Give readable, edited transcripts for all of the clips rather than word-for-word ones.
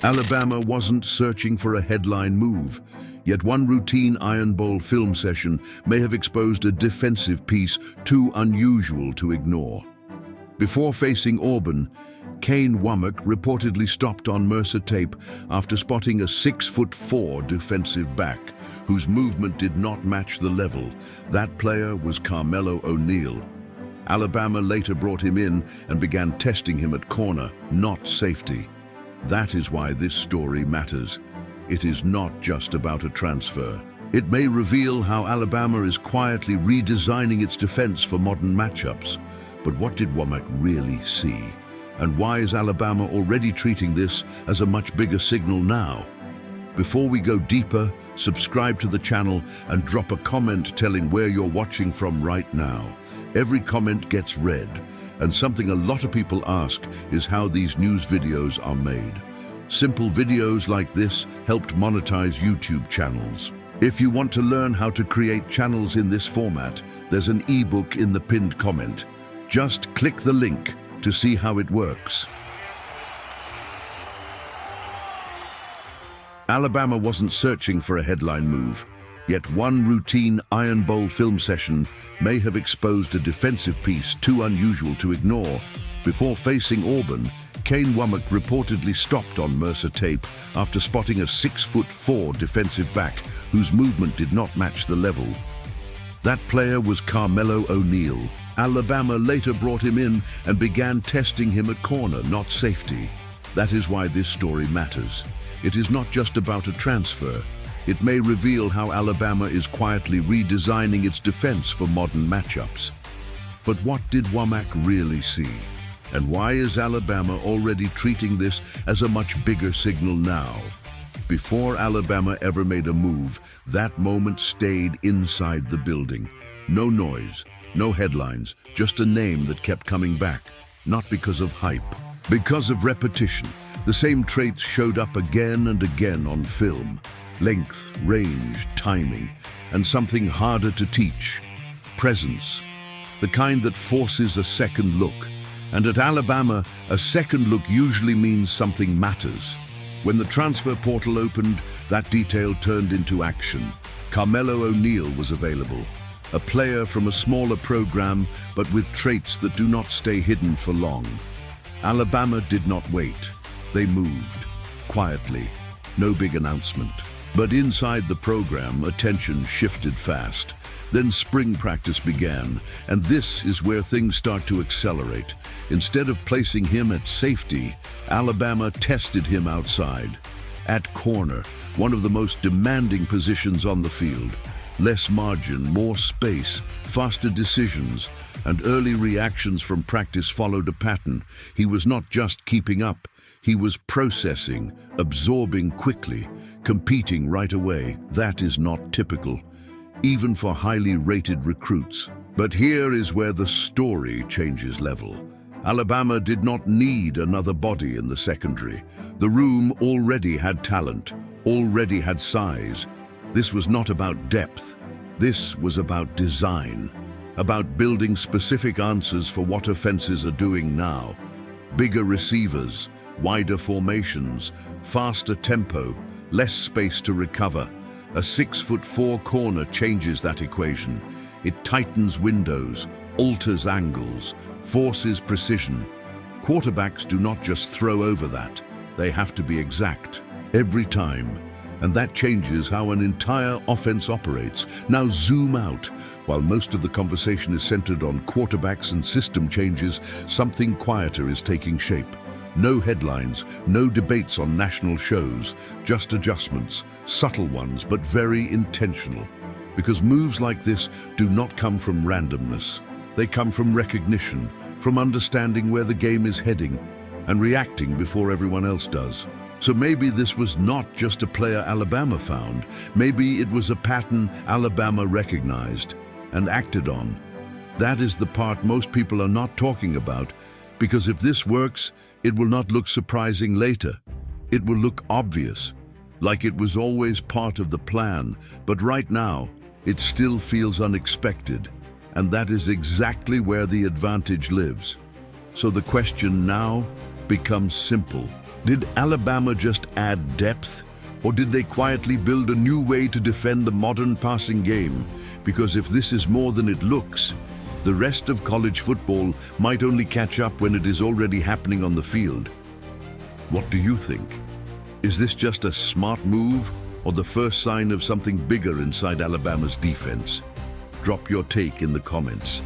Alabama wasn't searching for a headline move, yet one routine Iron Bowl film session may have exposed a defensive piece too unusual to ignore. Before facing Auburn, Kane Wommack reportedly stopped on Mercer tape after spotting a 6'4" defensive back whose movement did not match the level. That player was Carmelo O'Neal. Alabama later brought him in and began testing him at corner, not safety. That is why this story matters. It is not just about a transfer. It may reveal how Alabama is quietly redesigning its defense for modern matchups. But what did Wommack really see? And why is Alabama already treating this as a much bigger signal now? Before we go deeper, subscribe to the channel and drop a comment telling where you're watching from right now. Every comment gets read, and something a lot of people ask is how these news videos are made. Simple videos like this helped monetize YouTube channels. If you want to learn how to create channels in this format, there's an ebook in the pinned comment. Just click the link to see how it works. Alabama wasn't searching for a headline move, yet one routine Iron Bowl film session may have exposed a defensive piece too unusual to ignore. Before facing Auburn, Kane Wommack reportedly stopped on Mercer tape after spotting a 6'4" defensive back whose movement did not match the level. That player was Carmelo O'Neal. Alabama later brought him in and began testing him at corner, not safety. That is why this story matters. It is not just about a transfer. It may reveal how Alabama is quietly redesigning its defense for modern matchups. But what did Wommack really see? And why is Alabama already treating this as a much bigger signal now? Before Alabama ever made a move, that moment stayed inside the building. No noise, no headlines, just a name that kept coming back. Not because of hype, because of repetition. The same traits showed up again and again on film. Length, range, timing, and something harder to teach. Presence. The kind that forces a second look. And at Alabama, a second look usually means something matters. When the transfer portal opened, that detail turned into action. Carmelo O'Neal was available. A player from a smaller program, but with traits that do not stay hidden for long. Alabama did not wait. They moved, quietly, no big announcement. But inside the program, attention shifted fast. Then spring practice began, and this is where things start to accelerate. Instead of placing him at safety, Alabama tested him outside. At corner, one of the most demanding positions on the field. Less margin, more space, faster decisions, and early reactions from practice followed a pattern. He was not just keeping up, he was processing, absorbing quickly, competing right away. That is not typical, even for highly rated recruits. But here is where the story changes level. Alabama did not need another body in the secondary. The room already had talent, already had size. This was not about depth. This was about design, about building specific answers for what offenses are doing now. Bigger receivers, wider formations, faster tempo, less space to recover. A 6'4" corner changes that equation. It tightens windows, alters angles, forces precision. Quarterbacks do not just throw over that. They have to be exact, every time. And that changes how an entire offense operates. Now zoom out. While most of the conversation is centered on quarterbacks and system changes, something quieter is taking shape. No headlines, no debates on national shows, just adjustments, subtle ones, but very intentional. Because moves like this do not come from randomness. They come from recognition, from understanding where the game is heading, and reacting before everyone else does. So maybe this was not just a player Alabama found. Maybe it was a pattern Alabama recognized and acted on. That is the part most people are not talking about, because if this works, it will not look surprising later. It will look obvious, like it was always part of the plan, but right now, it still feels unexpected, and that is exactly where the advantage lives. So the question now becomes simple. Did Alabama just add depth? Or did they quietly build a new way to defend the modern passing game? Because if this is more than it looks, the rest of college football might only catch up when it is already happening on the field. What do you think? Is this just a smart move or the first sign of something bigger inside Alabama's defense? Drop your take in the comments.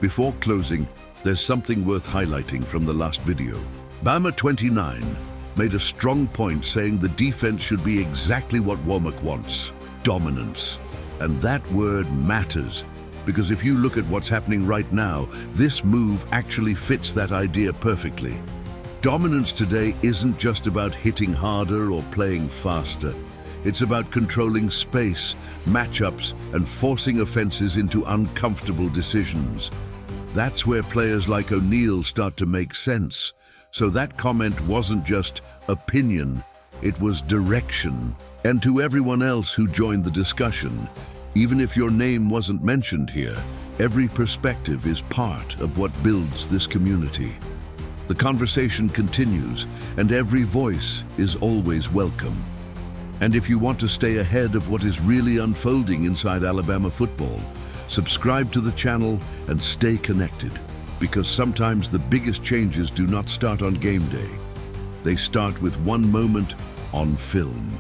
Before closing, there's something worth highlighting from the last video. Bama 29 made a strong point saying the defense should be exactly what Wommack wants, dominance. And that word matters, because if you look at what's happening right now, this move actually fits that idea perfectly. Dominance today isn't just about hitting harder or playing faster. It's about controlling space, matchups, and forcing offenses into uncomfortable decisions. That's where players like O'Neal start to make sense. So that comment wasn't just opinion, it was direction. And to everyone else who joined the discussion, even if your name wasn't mentioned here, every perspective is part of what builds this community. The conversation continues, and every voice is always welcome. And if you want to stay ahead of what is really unfolding inside Alabama football, subscribe to the channel and stay connected, because sometimes the biggest changes do not start on game day. They start with one moment on film.